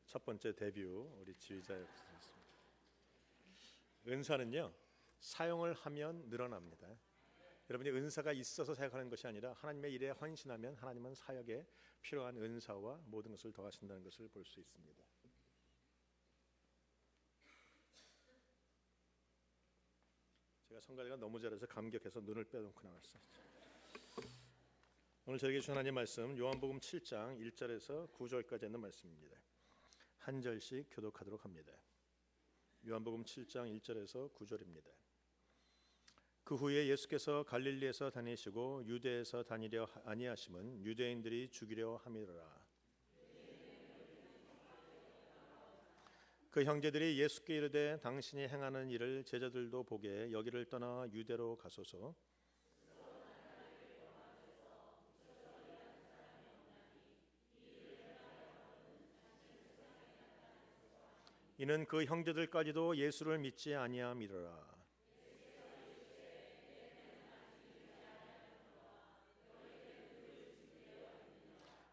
첫 번째 데뷔 우리 지휘자였습니다. 은사는요, 사용을 하면 늘어납니다. 여러분이 은사가 있어서 사역하는 것이 아니라 하나님의 일에 헌신하면 하나님은 사역에 필요한 은사와 모든 것을 더하신다는 것을 볼 수 있습니다. 제가 성가대가 너무 잘해서 감격해서 눈을 빼놓고 나왔어요. 오늘 저에게 주신 하나님 말씀 요한복음 7장 1절에서 9절까지 있는 말씀입니다. 한 절씩 교독하도록 합니다. 요한복음 7장 1절에서 9절입니다. 그 후에 예수께서 갈릴리에서 다니시고 유대에서 다니려 아니하심은 유대인들이 죽이려 함이로라. 그 형제들이 예수께 이르되 당신이 행하는 일을 제자들도 보게 여기를 떠나 유대로 가소서. 이는 그 형제들까지도 예수를 믿지 아니함이로라.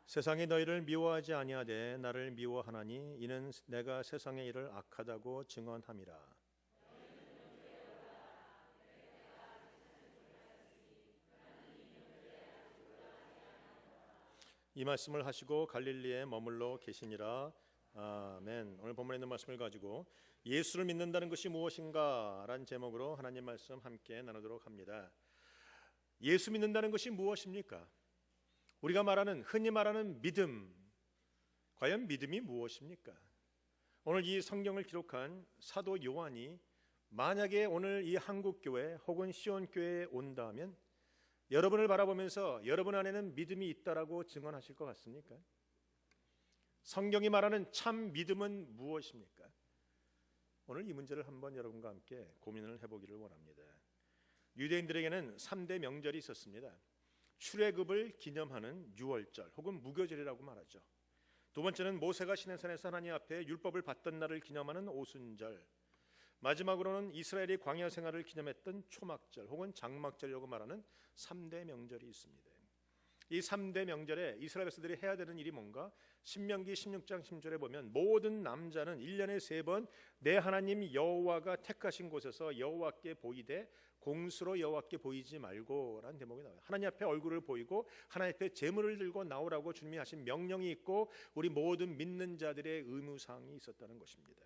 세상이 너희를 미워하지 아니하되 나를 미워하나니 이는 내가 세상의 일을 악하다고 증언함이라. 이 말씀을 하시고 갈릴리에 머물러 계시니라. 아멘. 오늘 본문에 있는 말씀을 가지고 예수를 믿는다는 것이 무엇인가 라는 제목으로 하나님 말씀 함께 나누도록 합니다. 예수 믿는다는 것이 무엇입니까? 우리가 흔히 말하는 믿음, 과연 믿음이 무엇입니까? 오늘 이 성경을 기록한 사도 요한이 만약에 오늘 이 한국교회 혹은 시온교회에 온다면 여러분을 바라보면서 여러분 안에는 믿음이 있다라고 증언하실 것 같습니까? 성경이 말하는 참 믿음은 무엇입니까? 오늘 이 문제를 한번 여러분과 함께 고민을 해보기를 원합니다. 유대인들에게는 3대 명절이 있었습니다. 출애굽을 기념하는 유월절 혹은 무교절이라고 말하죠. 두 번째는 모세가 시내산에서 하나님 앞에 율법을 받던 날을 기념하는 오순절, 마지막으로는 이스라엘이 광야 생활을 기념했던 초막절 혹은 장막절이라고 말하는 3대 명절이 있습니다. 이 3대 명절에 이스라엘 백성들이 해야 되는 일이 뭔가? 신명기 16장 10절에 보면 모든 남자는 1년에 3번 내 하나님 여호와가 택하신 곳에서 여호와께 보이되 공수로 여호와께 보이지 말고 라는 대목이 나와요. 하나님 앞에 얼굴을 보이고 하나님 앞에 제물을 들고 나오라고 주님이 하신 명령이 있고 우리 모든 믿는 자들의 의무사항이 있었다는 것입니다.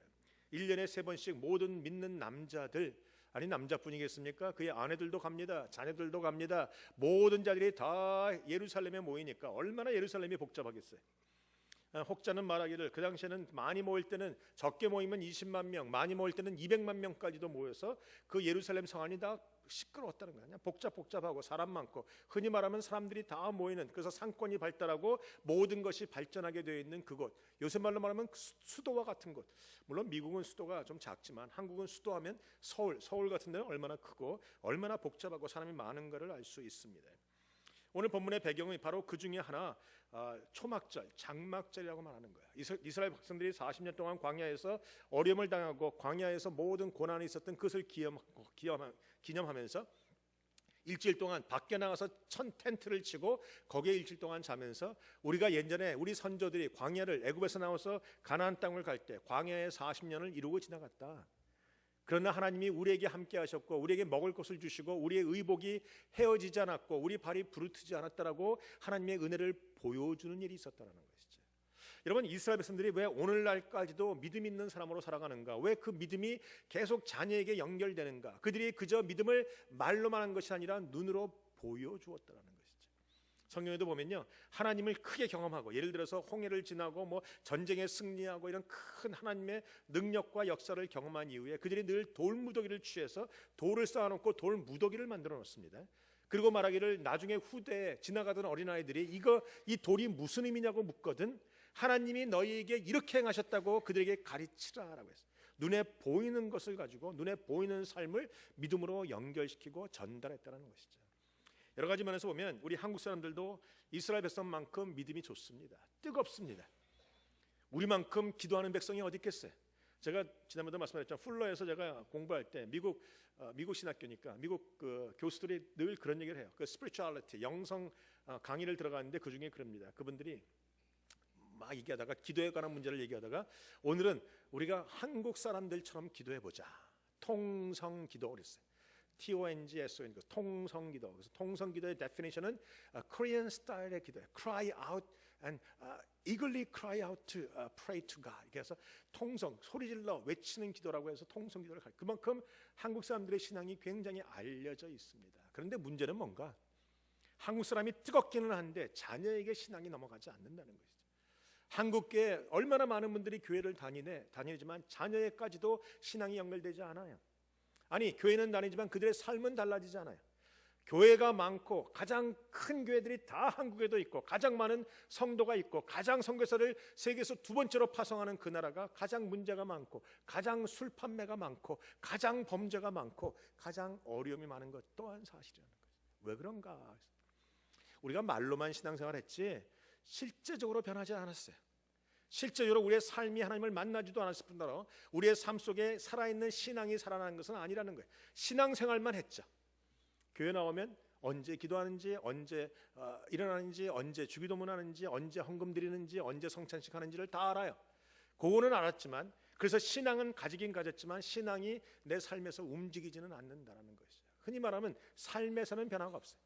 1년에 3번씩 모든 믿는 남자들, 아니 남자뿐이겠습니까? 그의 아내들도 갑니다. 자녀들도 갑니다. 모든 자들이 다 예루살렘에 모이니까 얼마나 예루살렘이 복잡하겠어요. 혹자는 말하기를 그 당시에는 많이 모일 때는 적게 모이면 20만 명, 많이 모일 때는 200만 명까지도 모여서 그 예루살렘 성안이 다 시끄러웠다는 거야. 복잡하고 사람 많고 흔히 말하면 사람들이 다 모이는, 그래서 상권이 발달하고 모든 것이 발전하게 되어 있는 그곳, 요새 말로 말하면 수도와 같은 곳. 물론 미국은 수도가 좀 작지만 한국은 수도하면 서울 같은 데는 얼마나 크고 얼마나 복잡하고 사람이 많은가를 알 수 있습니다. 오늘 본문의 배경이 바로 그 중에 하나, 초막절, 장막절이라고 말하는 거예요. 이스라엘 백성들이 40년 동안 광야에서 어려움을 당하고 광야에서 모든 고난이 있었던 그것을 기념하면서 일주일 동안 밖에 나가서 텐트를 치고 거기에 일주일 동안 자면서 우리가 예전에 우리 선조들이 광야를 애굽에서 나와서 가나안 땅을 갈 때 광야에 40년을 이루고 지나갔다. 그러나 하나님이 우리에게 함께 하셨고 우리에게 먹을 것을 주시고 우리의 의복이 헤어지지 않았고 우리 발이 부르트지 않았다라고 하나님의 은혜를 보여주는 일이 있었다는 것이죠. 여러분, 이스라엘 백성들이 왜 오늘날까지도 믿음 있는 사람으로 살아가는가? 왜 그 믿음이 계속 자녀에게 연결되는가? 그들이 그저 믿음을 말로만 한 것이 아니라 눈으로 보여주었다는 것이죠. 성경에도 보면요, 하나님을 크게 경험하고 예를 들어서 홍해를 지나고 전쟁에 승리하고 이런 큰 하나님의 능력과 역사를 경험한 이후에 그들이 늘 돌무더기를 취해서 돌을 쌓아놓고 돌무더기를 만들어 놓습니다. 그리고 말하기를 나중에 후대에 지나가던 어린아이들이 이 돌이 무슨 의미냐고 묻거든 하나님이 너희에게 이렇게 행하셨다고 그들에게 가르치라라고 했어요. 눈에 보이는 것을 가지고 눈에 보이는 삶을 믿음으로 연결시키고 전달했다는 것이죠. 여러 가지 면에서 보면 우리 한국 사람들도 이스라엘 백성만큼 믿음이 좋습니다. 뜨겁습니다. 우리만큼 기도하는 백성이 어디 있겠어요? 제가 지난번에 말씀드렸죠. 풀러에서 제가 공부할 때 미국 신학교니까 미국 그 교수들이 늘 그런 얘기를 해요. 그 spirituality, 영성 강의를 들어갔는데 그 중에 그럽니다. 그분들이 막 얘기하다가 기도에 관한 문제를 얘기하다가 오늘은 우리가 한국 사람들처럼 기도해 보자. 통성 기도 그랬어요. TONGSON 통성 기도. 그래서 통성 기도의 definition은 Korean 스타일의 기도예요. Cry out and eagerly cry out to pray to God. 그래서 통성 소리질러 외치는 기도라고 해서 통성 기도를 가르쳐요. 그만큼 한국 사람들의 신앙이 굉장히 알려져 있습니다. 그런데 문제는 뭔가? 한국 사람이 뜨겁기는 한데 자녀에게 신앙이 넘어가지 않는다는 것이죠. 한국교회 얼마나 많은 분들이 교회를 다니지만 자녀에까지도 신앙이 연결되지 않아요. 아니 교회는 다니지만 그들의 삶은 달라지지 않아요. 교회가 많고 가장 큰 교회들이 다 한국에도 있고 가장 많은 성도가 있고 가장 선교사를 세계에서 두 번째로 파송하는 그 나라가 가장 문제가 많고 가장 술 판매가 많고 가장 범죄가 많고 가장 어려움이 많은 것 또한 사실이라는 거예요. 왜 그런가? 우리가 말로만 신앙생활 했지 실제적으로 변하지 않았어요. 실제적으로 우리의 삶이 하나님을 만나지도 않았을 뿐더러 우리의 삶 속에 살아있는 신앙이 살아나는 것은 아니라는 거예요. 신앙생활만 했죠. 교회 나오면 언제 기도하는지, 언제 일어나는지, 언제 주기도문하는지, 언제 헌금 드리는지, 언제 성찬식 하는지를 다 알아요. 그거는 알았지만 그래서 신앙은 가지긴 가졌지만 신앙이 내 삶에서 움직이지는 않는다는 것이죠. 흔히 말하면 삶에서는 변화가 없어요.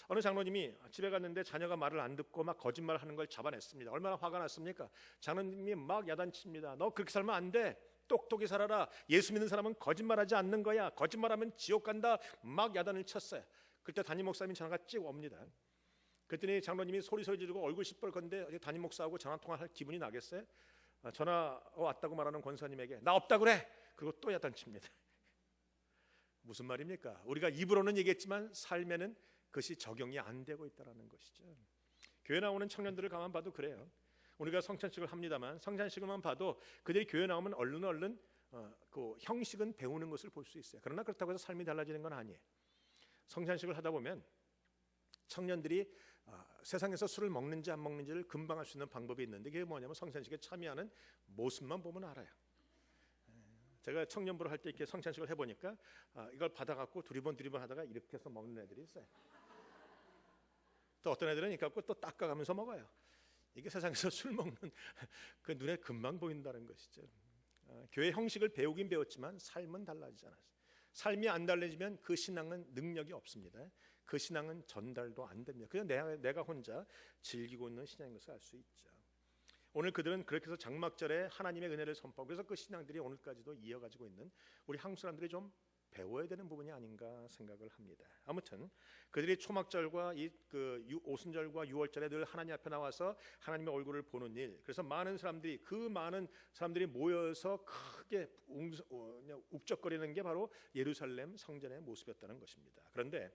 어느 장로님이 집에 갔는데 자녀가 말을 안 듣고 막 거짓말하는 걸 잡아냈습니다. 얼마나 화가 났습니까? 장로님이 막 야단칩니다. 너 그렇게 살면 안 돼. 똑똑히 살아라. 예수 믿는 사람은 거짓말하지 않는 거야. 거짓말하면 지옥 간다. 막 야단을 쳤어요. 그때 담임 목사님이 전화가 찍 옵니다. 그랬더니 장로님이 소리 지르고 얼굴 시뻘건데 담임 목사하고 전화 통화할 기분이 나겠어요? 전화 왔다고 말하는 권사님에게 나 없다 그래. 그리고 또 야단칩니다. 무슨 말입니까? 우리가 입으로는 얘기했지만 삶에는 그것이 적용이 안 되고 있다는 것이죠. 교회 나오는 청년들을 가만 봐도 그래요. 우리가 성찬식을 합니다만 성찬식을만 봐도 그들이 교회 나오면 얼른 그 형식은 배우는 것을 볼 수 있어요. 그러나 그렇다고 해서 삶이 달라지는 건 아니에요. 성찬식을 하다 보면 청년들이 세상에서 술을 먹는지 안 먹는지를 금방 알 수 있는 방법이 있는데 그게 뭐냐면 성찬식에 참여하는 모습만 보면 알아요. 제가 청년부를 할 때 이렇게 성찬식을 해보니까 이걸 받아갖고 두리번 하다가 이렇게 해서 먹는 애들이 있어요. 또 어떤 애들은 이렇게 갖고 또 닦아가면서 먹어요. 이게 세상에서 술 먹는 그 눈에 금방 보인다는 것이죠. 교회 형식을 배우긴 배웠지만 삶은 달라지지 않았어요. 삶이 안 달라지면 그 신앙은 능력이 없습니다. 그 신앙은 전달도 안 됩니다. 그냥 내가 혼자 즐기고 있는 신앙인 것을 알 수 있죠. 오늘 그들은 그렇게 해서 장막절에 하나님의 은혜를 선포하고 그래서 그 신앙들이 오늘까지도 이어가지고 있는 우리 한국 사람들이 좀 배워야 되는 부분이 아닌가 생각을 합니다. 아무튼 그들이 초막절과 그 오순절과 유월절에 늘 하나님 앞에 나와서 하나님의 얼굴을 보는 일. 그래서 많은 사람들이 모여서 크게 욱적거리는 게 바로 예루살렘 성전의 모습이었다는 것입니다. 그런데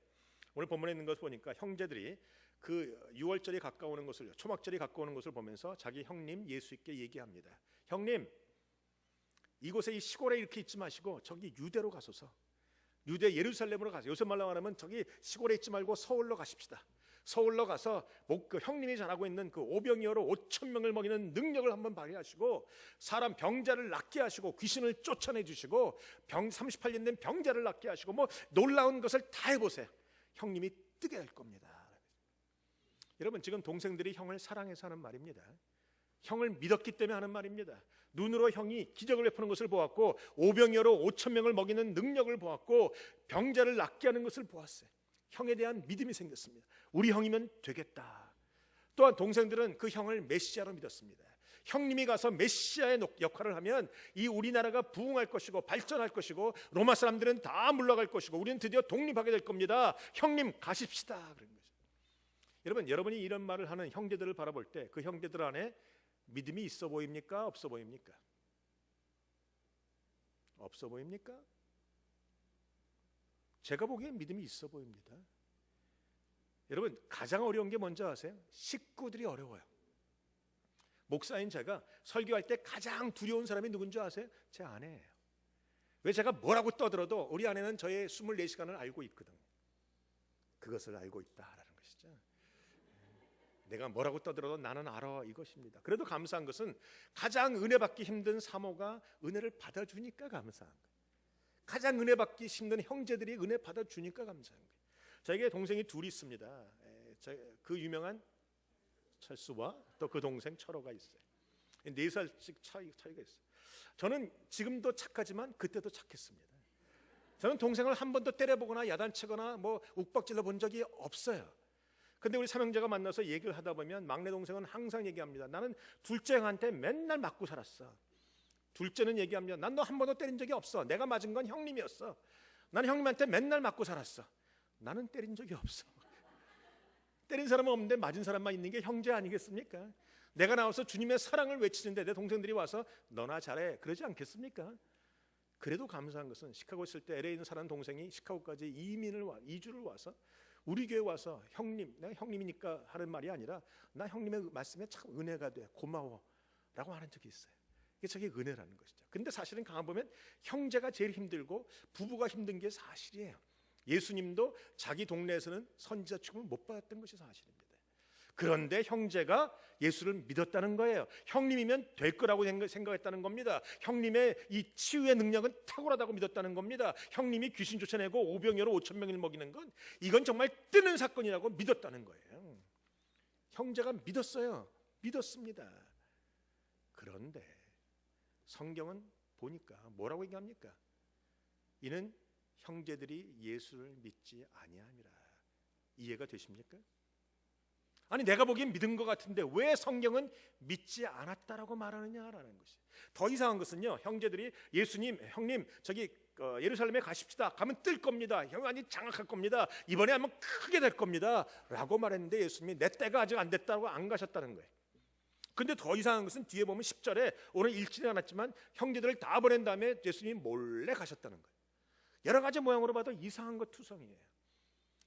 오늘 본문에 있는 것을 보니까 형제들이 그 유월절이 가까우는 것을 초막절이 가까우는 것을 보면서 자기 형님 예수님께 얘기합니다. 형님 이곳에 이 시골에 이렇게 있지 마시고 저기 유대로 가소서. 유대 예루살렘으로 가세요. 요새 말로 말하면 저기 시골에 있지 말고 서울로 가십시다. 서울로 가서 그 형님이 잘하고 있는 그 오병이어로 5,000명을 먹이는 능력을 한번 발휘하시고 사람 병자를 낫게 하시고 귀신을 쫓아내 주시고 38년 된 병자를 낫게 하시고 뭐 놀라운 것을 다 해보세요. 형님이 뜨게 될 겁니다. 여러분 지금 동생들이 형을 사랑해서 하는 말입니다. 형을 믿었기 때문에 하는 말입니다. 눈으로 형이 기적을 베푸는 것을 보았고 오병이어로 5,000명을 먹이는 능력을 보았고 병자를 낫게 하는 것을 보았어요. 형에 대한 믿음이 생겼습니다. 우리 형이면 되겠다. 또한 동생들은 그 형을 메시아로 믿었습니다. 형님이 가서 메시아의 역할을 하면 이 우리나라가 부흥할 것이고 발전할 것이고 로마 사람들은 다 물러갈 것이고 우리는 드디어 독립하게 될 겁니다. 형님 가십시다. 그런 거죠. 여러분이 이런 말을 하는 형제들을 바라볼 때 그 형제들 안에 믿음이 있어 보입니까? 없어 보입니까? 없어 보입니까? 제가 보기엔 믿음이 있어 보입니다. 여러분 가장 어려운 게 뭔지 아세요? 식구들이 어려워요. 목사인 제가 설교할 때 가장 두려운 사람이 누군지 아세요? 제 아내예요. 왜 제가 뭐라고 떠들어도 우리 아내는 저의 24시간을 알고 있거든요. 그것을 알고 있다라는 것이죠. 내가 뭐라고 떠들어도 나는 알아 이것입니다. 그래도 감사한 것은 가장 은혜 받기 힘든 사모가 은혜를 받아주니까 감사한 거예요. 가장 은혜 받기 힘든 형제들이 은혜 받아주니까 감사한 거예요. 저에게 동생이 둘이 있습니다. 그 유명한 철수와 또 그 동생 철호가 있어요. 4살씩 차이가 있어요. 저는 지금도 착하지만 그때도 착했습니다. 저는 동생을 한 번도 때려보거나 야단치거나 뭐 욱박질러 본 적이 없어요. 근데 우리 삼형제가 만나서 얘기를 하다 보면 막내 동생은 항상 얘기합니다. 나는 둘째 형한테 맨날 맞고 살았어. 둘째는 얘기합니다. 난 너 한 번도 때린 적이 없어. 내가 맞은 건 형님이었어. 난 형님한테 맨날 맞고 살았어. 나는 때린 적이 없어. 때린 사람은 없는데 맞은 사람만 있는 게 형제 아니겠습니까? 내가 나와서 주님의 사랑을 외치는데 내 동생들이 와서 너나 잘해 그러지 않겠습니까? 그래도 감사한 것은 시카고 있을 때 LA에 사는 동생이 시카고까지 이주를 와서 우리 교회 와서 형님, 내가 형님이니까 하는 말이 아니라 나 형님의 말씀에 참 은혜가 돼 고마워 라고 하는 적이 있어요. 이게 저게 은혜라는 것이죠. 근데 사실은 가만보면 형제가 제일 힘들고 부부가 힘든 게 사실이에요. 예수님도 자기 동네에서는 선지자 취급을 못 받았던 것이 사실입니다. 그런데 형제가 예수를 믿었다는 거예요. 형님이면 될 거라고 생각했다는 겁니다. 형님의 이 치유의 능력은 탁월하다고 믿었다는 겁니다. 형님이 귀신 쫓아내고 오병이어로 5,000명을 먹이는 건 이건 정말 뜨는 사건이라고 믿었다는 거예요. 형제가 믿었어요. 믿었습니다. 그런데 성경은 보니까 뭐라고 얘기합니까? 이는 형제들이 예수를 믿지 아니함이라. 이해가 되십니까? 아니 내가 보기엔 믿은 것 같은데 왜 성경은 믿지 않았다라고 말하느냐라는 것이. 더 이상한 것은요, 형제들이 예수님, 형님 저기 예루살렘에 가십시다. 가면 뜰 겁니다. 아니 장악할 겁니다. 이번에 하면 크게 될 겁니다 라고 말했는데 예수님이 내 때가 아직 안 됐다고 안 가셨다는 거예요. 근데 더 이상한 것은 뒤에 보면 10절에 오늘 읽지는 않았지만 형제들을 다 보낸 다음에 예수님이 몰래 가셨다는 거예요. 여러 가지 모양으로 봐도 이상한 것 투성이에요.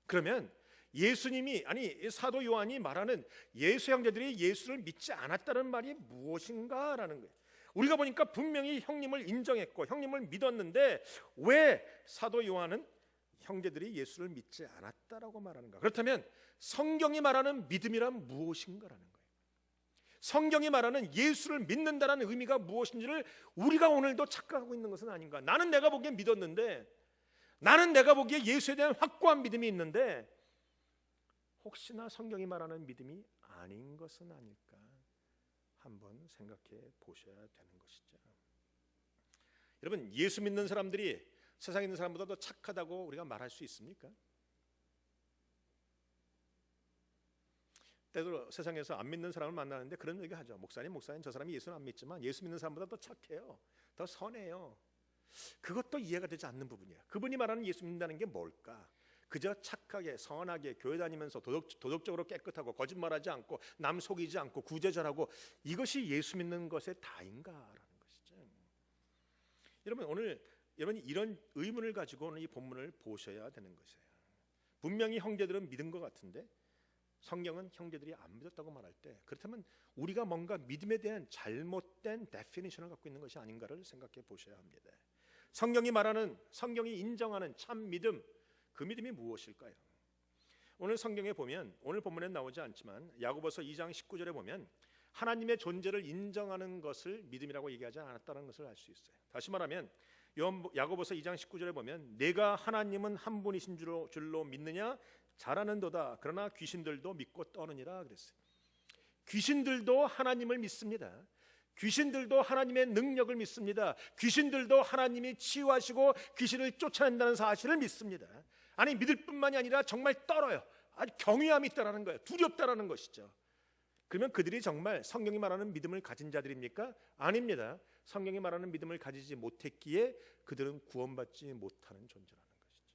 그러면 예수님이 아니 사도 요한이 말하는 예수 형제들이 예수를 믿지 않았다는 말이 무엇인가라는 거예요. 우리가 보니까 분명히 형님을 인정했고 형님을 믿었는데 왜 사도 요한은 형제들이 예수를 믿지 않았다라고 말하는가? 그렇다면 성경이 말하는 믿음이란 무엇인가라는 거예요. 성경이 말하는 예수를 믿는다는 의미가 무엇인지를 우리가 오늘도 착각하고 있는 것은 아닌가? 나는 내가 보기에 믿었는데, 나는 내가 보기에 예수에 대한 확고한 믿음이 있는데 혹시나 성경이 말하는 믿음이 아닌 것은 아닐까 한번 생각해 보셔야 되는 것이죠. 여러분, 예수 믿는 사람들이 세상에 있는 사람보다 더 착하다고 우리가 말할 수 있습니까? 때로 세상에서 안 믿는 사람을 만나는데 그런 얘기 하죠. 목사님 저 사람이 예수는 안 믿지만 예수 믿는 사람보다 더 착해요. 더 선해요. 그것도 이해가 되지 않는 부분이에요. 그분이 말하는 예수 믿는다는 게 뭘까? 그저 착하게 선하게 교회 다니면서 도덕적으로 깨끗하고 거짓말하지 않고 남 속이지 않고 구제절하고 이것이 예수 믿는 것의 다인가라는 것이죠. 여러분, 오늘 여러분이 이런 의문을 가지고 오늘 이 본문을 보셔야 되는 것이에요. 분명히 형제들은 믿은 것 같은데 성경은 형제들이 안 믿었다고 말할 때 그렇다면 우리가 뭔가 믿음에 대한 잘못된 데피니션을 갖고 있는 것이 아닌가를 생각해 보셔야 합니다. 성경이 말하는, 성경이 인정하는 참 믿음, 그 믿음이 무엇일까요? 오늘 성경에 보면, 오늘 본문에 나오지 않지만 야고보서 2장 19절에 보면 하나님의 존재를 인정하는 것을 믿음이라고 얘기하지 않았다는 것을 알 수 있어요. 다시 말하면 야고보서 2장 19절에 보면 내가 하나님은 한 분이신 줄로 믿느냐? 잘하는도다. 그러나 귀신들도 믿고 떠느니라 그랬어요. 귀신들도 하나님을 믿습니다. 귀신들도 하나님의 능력을 믿습니다. 귀신들도 하나님이 치유하시고 귀신을 쫓아낸다는 사실을 믿습니다. 아니 믿을 뿐만이 아니라 정말 떨어요. 아주 경외함이 있다라는 거예요. 두렵다라는 것이죠. 그러면 그들이 정말 성경이 말하는 믿음을 가진 자들입니까? 아닙니다. 성경이 말하는 믿음을 가지지 못했기에 그들은 구원받지 못하는 존재라는 것이죠.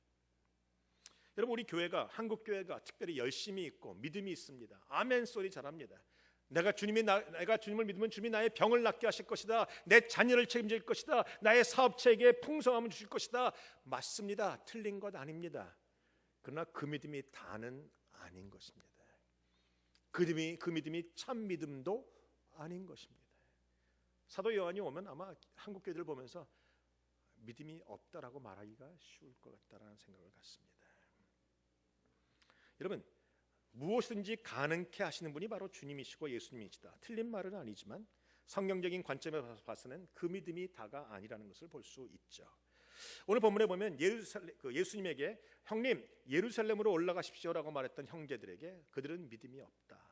여러분, 우리 교회가, 한국 교회가 특별히 열심히 있고 믿음이 있습니다. 아멘 소리 잘합니다. 내가 주님을 믿으면 주님이 나의 병을 낫게 하실 것이다. 내 자녀를 책임질 것이다. 나의 사업체에게 풍성함을 주실 것이다. 맞습니다. 틀린 것 아닙니다. 그러나 그 믿음이 다는 아닌 것입니다. 그 믿음이 참 믿음도 아닌 것입니다. 사도 요한이 오면 아마 한국 교회들을 보면서 믿음이 없다라고 말하기가 쉬울 것 같다라는 생각을 갖습니다. 여러분, 무엇이든지 가능케 하시는 분이 바로 주님이시고 예수님이시다. 틀린 말은 아니지만 성경적인 관점에서 봐서는 그 믿음이 다가 아니라는 것을 볼 수 있죠. 오늘 본문에 보면 예수님에게 형님 예루살렘으로 올라가십시오라고 말했던 형제들에게 그들은 믿음이 없다.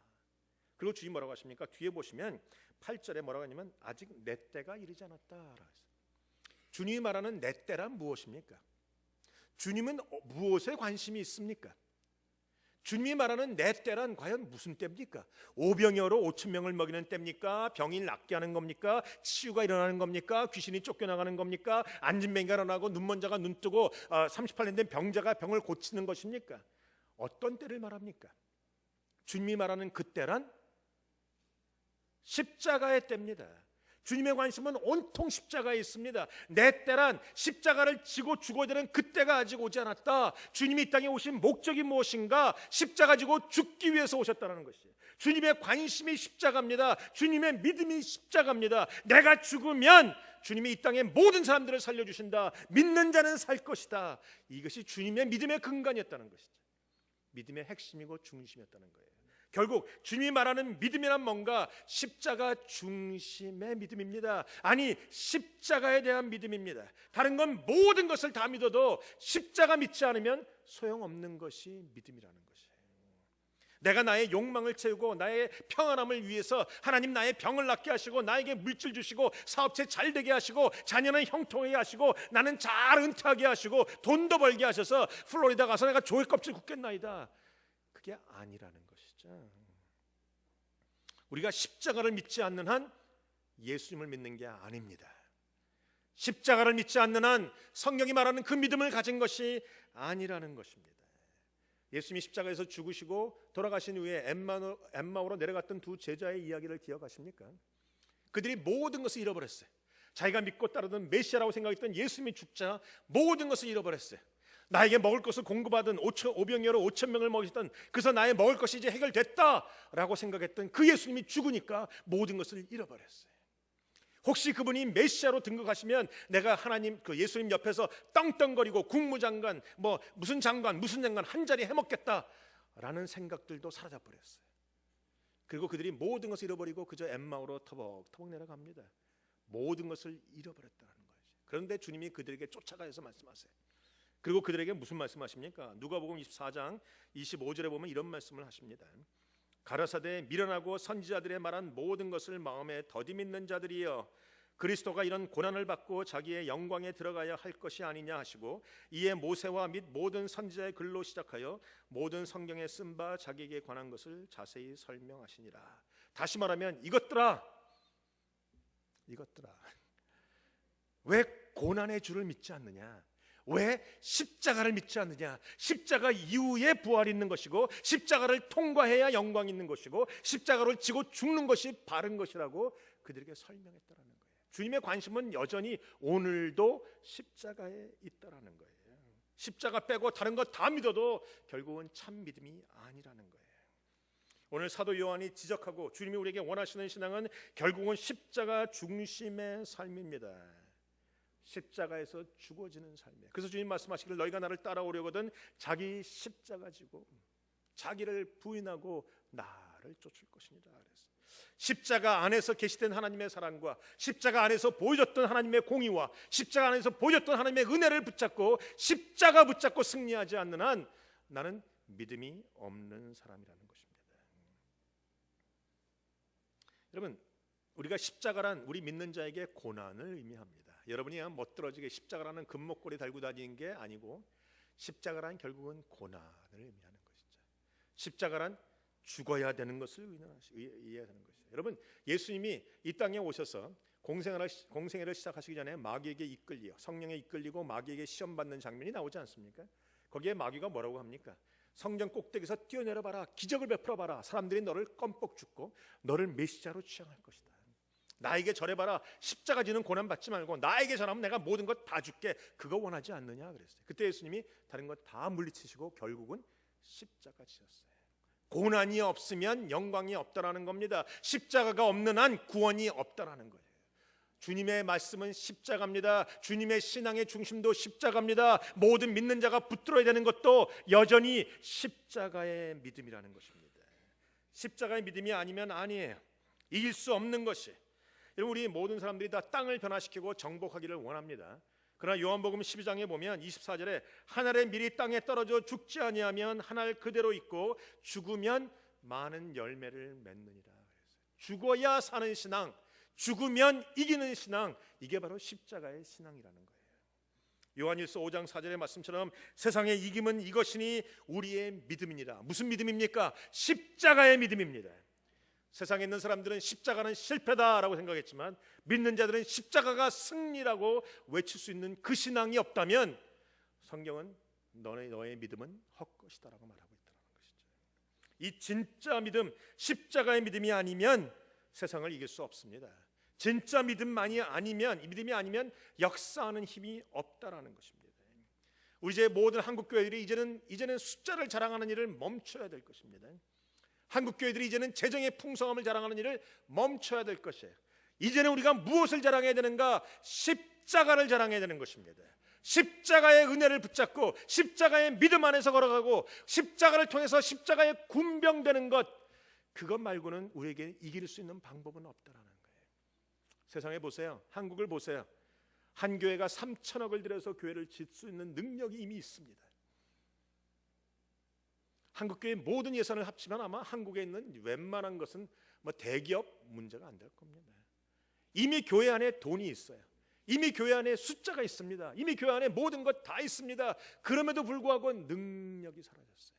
그리고 주님 뭐라고 하십니까? 뒤에 보시면 8절에 뭐라고 하냐면 아직 내 때가 이르지 않았다. 주님이 말하는 내 때란 무엇입니까? 주님은 무엇에 관심이 있습니까? 주님이 말하는 내 때란 과연 무슨 때입니까? 오병이어로 5천 명을 먹이는 때입니까? 병이 낫게 하는 겁니까? 치유가 일어나는 겁니까? 귀신이 쫓겨나가는 겁니까? 앉은 뱅이가 일어나고 눈먼 자가 눈 뜨고 38년 된 병자가 병을 고치는 것입니까? 어떤 때를 말합니까? 주님이 말하는 그 때란 십자가의 때입니다. 주님의 관심은 온통 십자가에 있습니다. 내 때란 십자가를 지고 죽어야 되는 그때가 아직 오지 않았다. 주님이 이 땅에 오신 목적이 무엇인가? 십자가 지고 죽기 위해서 오셨다는 것이에요. 주님의 관심이 십자가입니다. 주님의 믿음이 십자가입니다. 내가 죽으면 주님이 이 땅의 모든 사람들을 살려주신다. 믿는 자는 살 것이다. 이것이 주님의 믿음의 근간이었다는 것이죠. 믿음의 핵심이고 중심이었다는 거예요. 결국 주님이 말하는 믿음이란 뭔가 십자가 중심의 믿음입니다. 아니, 십자가에 대한 믿음입니다. 다른 건 모든 것을 다 믿어도 십자가 믿지 않으면 소용없는 것이 믿음이라는 것이에요. 내가 나의 욕망을 채우고 나의 평안함을 위해서 하나님 나의 병을 낫게 하시고 나에게 물질 주시고 사업체 잘 되게 하시고 자녀는 형통하게 하시고 나는 잘 은퇴하게 하시고 돈도 벌게 하셔서 플로리다 가서 내가 조개 껍질 굽겠나이다. 그게 아니라는 것이죠. 우리가 십자가를 믿지 않는 한 예수님을 믿는 게 아닙니다. 십자가를 믿지 않는 한 성경이 말하는 그 믿음을 가진 것이 아니라는 것입니다. 예수님이 십자가에서 죽으시고 돌아가신 후에 엠마오로 내려갔던 두 제자의 이야기를 기억하십니까? 그들이 모든 것을 잃어버렸어요. 자기가 믿고 따르던 메시아라고 생각했던 예수님이 죽자 모든 것을 잃어버렸어요. 나에게 먹을 것을 공급하던 오병이어로 5천 명을 먹이셨던, 그래서 나의 먹을 것이 이제 해결됐다라고 생각했던 그 예수님이 죽으니까 모든 것을 잃어버렸어요. 혹시 그분이 메시아로 등극하시면 내가 하나님 그 예수님 옆에서 떵떵거리고 국무장관 무슨 장관 한 자리 해먹겠다라는 생각들도 사라져버렸어요. 그리고 그들이 모든 것을 잃어버리고 그저 엠마오로 터벅터벅 내려갑니다. 모든 것을 잃어버렸다는 거죠. 그런데 주님이 그들에게 쫓아가서 말씀하세요. 그리고 그들에게 무슨 말씀하십니까? 누가복음 24장 25절에 보면 이런 말씀을 하십니다. 가라사대 미련하고 선지자들의 말한 모든 것을 마음에 더디 믿는 자들이여, 그리스도가 이런 고난을 받고 자기의 영광에 들어가야 할 것이 아니냐 하시고, 이에 모세와 및 모든 선지자의 글로 시작하여 모든 성경에 쓴 바 자기에게 관한 것을 자세히 설명하시니라. 다시 말하면 이것들아, 왜 고난의 주를 믿지 않느냐? 왜 십자가를 믿지 않느냐? 십자가 이후에 부활이 있는 것이고 십자가를 통과해야 영광이 있는 것이고 십자가를 지고 죽는 것이 바른 것이라고 그들에게 설명했다라는 거예요. 주님의 관심은 여전히 오늘도 십자가에 있다라는 거예요. 십자가 빼고 다른 것 다 믿어도 결국은 참 믿음이 아니라는 거예요. 오늘 사도 요한이 지적하고 주님이 우리에게 원하시는 신앙은 결국은 십자가 중심의 삶입니다. 십자가에서 죽어지는 삶이에요. 그래서 주님 말씀하시기를 너희가 나를 따라오려거든 자기 십자가 지고 자기를 부인하고 나를 쫓을 것이니라. 그래서 십자가 안에서 계시된 하나님의 사랑과 십자가 안에서 보여줬던 하나님의 공의와 십자가 안에서 보여줬던 하나님의 은혜를 붙잡고 십자가 붙잡고 승리하지 않는 한 나는 믿음이 없는 사람이라는 것입니다. 여러분, 우리가 십자가란 우리 믿는 자에게 고난을 의미합니다. 여러분이 그냥 멋들어지게 십자가라는 금목걸이 달고 다니는 게 아니고 십자가란 결국은 고난을 의미하는 것이죠. 십자가란 죽어야 되는 것을 이해하는 것이죠. 여러분, 예수님이 이 땅에 오셔서 공생애를 시작하시기 전에 마귀에게 이끌려 성령에 이끌리고 마귀에게 시험 받는 장면이 나오지 않습니까? 거기에 마귀가 뭐라고 합니까? 성전 꼭대기에서 뛰어내려 봐라, 기적을 베풀어 봐라, 사람들이 너를 껌뻑 죽고 너를 메시아로 취향할 것이다. 나에게 절해봐라, 십자가 지는 고난 받지 말고 나에게 절하면 내가 모든 것 다 줄게. 그거 원하지 않느냐 그랬어요. 그때 예수님이 다른 것 다 물리치시고 결국은 십자가 지셨어요. 고난이 없으면 영광이 없다라는 겁니다. 십자가가 없는 한 구원이 없다라는 거예요. 주님의 말씀은 십자가입니다. 주님의 신앙의 중심도 십자가입니다. 모든 믿는 자가 붙들어야 되는 것도 여전히 십자가의 믿음이라는 것입니다. 십자가의 믿음이 아니면 아니에요. 이길 수 없는 것이. 우리 모든 사람들이 다 땅을 변화시키고 정복하기를 원합니다. 그러나 요한복음 12장에 보면 24절에 한 알의 밀이 땅에 떨어져 죽지 아니하면 한 알 그대로 있고 죽으면 많은 열매를 맺느니라. 죽어야 사는 신앙, 죽으면 이기는 신앙, 이게 바로 십자가의 신앙이라는 거예요. 요한일서 5장 4절의 말씀처럼 세상의 이김은 이것이니 우리의 믿음이니라. 무슨 믿음입니까? 십자가의 믿음입니다. 세상에 있는 사람들은 십자가는 실패다라고 생각했지만 믿는 자들은 십자가가 승리라고 외칠 수 있는 그 신앙이 없다면 성경은 너의 믿음은 헛것이다라고 말하고 있다는 것이죠. 이 진짜 믿음, 십자가의 믿음이 아니면 세상을 이길 수 없습니다. 진짜 믿음이 아니면 역사하는 힘이 없다라는 것입니다. 우리 이제 모든 한국 교회들이 이제는 숫자를 자랑하는 일을 멈춰야 될 것입니다. 한국 교회들이 이제는 재정의 풍성함을 자랑하는 일을 멈춰야 될 것이에요. 이제는 우리가 무엇을 자랑해야 되는가? 십자가를 자랑해야 되는 것입니다. 십자가의 은혜를 붙잡고 십자가의 믿음 안에서 걸어가고 십자가를 통해서 십자가의 군병되는 것, 그것 말고는 우리에게 이길 수 있는 방법은 없다라는 거예요. 세상에 보세요. 한국을 보세요. 한 교회가 3천억을 들여서 교회를 짓 수 있는 능력이 이미 있습니다. 한국교회 모든 예산을 합치면 아마 한국에 있는 웬만한 것은 대기업 문제가 안 될 겁니다. 이미 교회 안에 돈이 있어요. 이미 교회 안에 숫자가 있습니다. 이미 교회 안에 모든 것 다 있습니다. 그럼에도 불구하고 능력이 사라졌어요.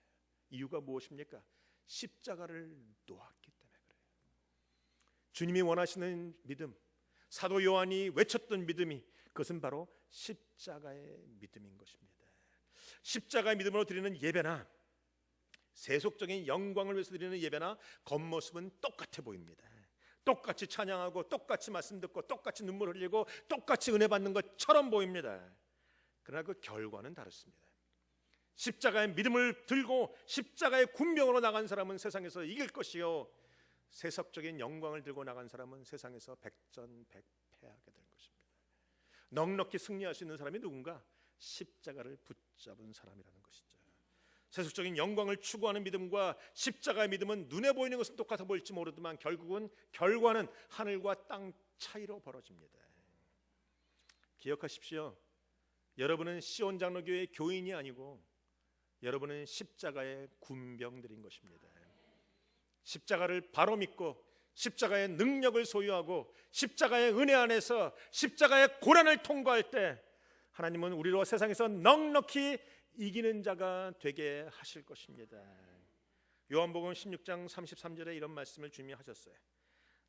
이유가 무엇입니까? 십자가를 놓았기 때문에 그래요. 주님이 원하시는 믿음, 사도 요한이 외쳤던 믿음이, 그것은 바로 십자가의 믿음인 것입니다. 십자가의 믿음으로 드리는 예배나 세속적인 영광을 위해서 드리는 예배나 겉모습은 똑같아 보입니다. 똑같이 찬양하고 똑같이 말씀 듣고 똑같이 눈물 흘리고 똑같이 은혜 받는 것처럼 보입니다. 그러나 그 결과는 다릅니다. 십자가의 믿음을 들고 십자가의 군병으로 나간 사람은 세상에서 이길 것이요, 세속적인 영광을 들고 나간 사람은 세상에서 백전백패하게 될 것입니다. 넉넉히 승리할 수 있는 사람이 누군가? 십자가를 붙잡은 사람이라는 것이죠. 세속적인 영광을 추구하는 믿음과 십자가의 믿음은 눈에 보이는 것은 똑같아 보일지 모르지만 결과는 하늘과 땅 차이로 벌어집니다. 기억하십시오. 여러분은 시온 장로교회의 교인이 아니고 여러분은 십자가의 군병들인 것입니다. 십자가를 바로 믿고 십자가의 능력을 소유하고 십자가의 은혜 안에서 십자가의 고난을 통과할 때 하나님은 우리로 세상에서 넉넉히 이기는 자가 되게 하실 것입니다. 요한복음 16장 33절에 이런 말씀을 주님이 하셨어요.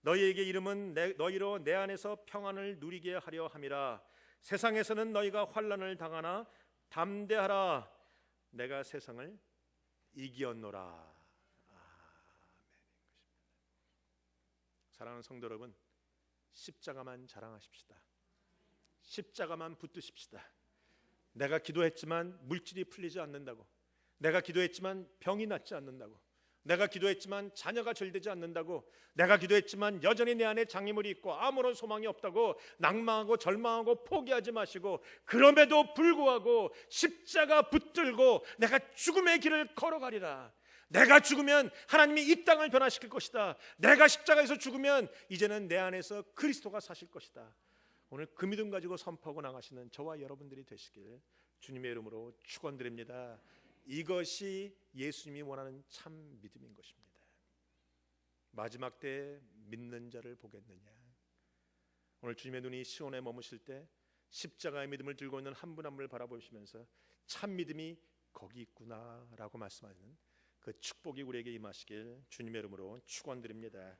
너희에게 이름은 너희로 내 안에서 평안을 누리게 하려 함이라. 세상에서는 너희가 환난을 당하나 담대하라. 내가 세상을 이기었노라. 아멘. 사랑하는 성도 여러분, 십자가만 자랑하십시다. 십자가만 붙드십시다. 내가 기도했지만 물질이 풀리지 않는다고, 내가 기도했지만 병이 낫지 않는다고, 내가 기도했지만 자녀가 잘 되지 않는다고, 내가 기도했지만 여전히 내 안에 장애물이 있고 아무런 소망이 없다고 낭망하고 절망하고 포기하지 마시고, 그럼에도 불구하고 십자가 붙들고 내가 죽음의 길을 걸어가리라. 내가 죽으면 하나님이 이 땅을 변화시킬 것이다. 내가 십자가에서 죽으면 이제는 내 안에서 그리스도가 사실 것이다. 오늘 그 믿음 가지고 선포하고 나가시는 저와 여러분들이 되시길 주님의 이름으로 축원드립니다. 이것이 예수님이 원하는 참 믿음인 것입니다. 마지막 때 믿는 자를 보겠느냐. 오늘 주님의 눈이 시온에 머무실 때 십자가의 믿음을 들고 있는 한 분 한 분을 바라보시면서 참 믿음이 거기 있구나라고 말씀하는 그 축복이 우리에게 임하시길 주님의 이름으로 축원드립니다.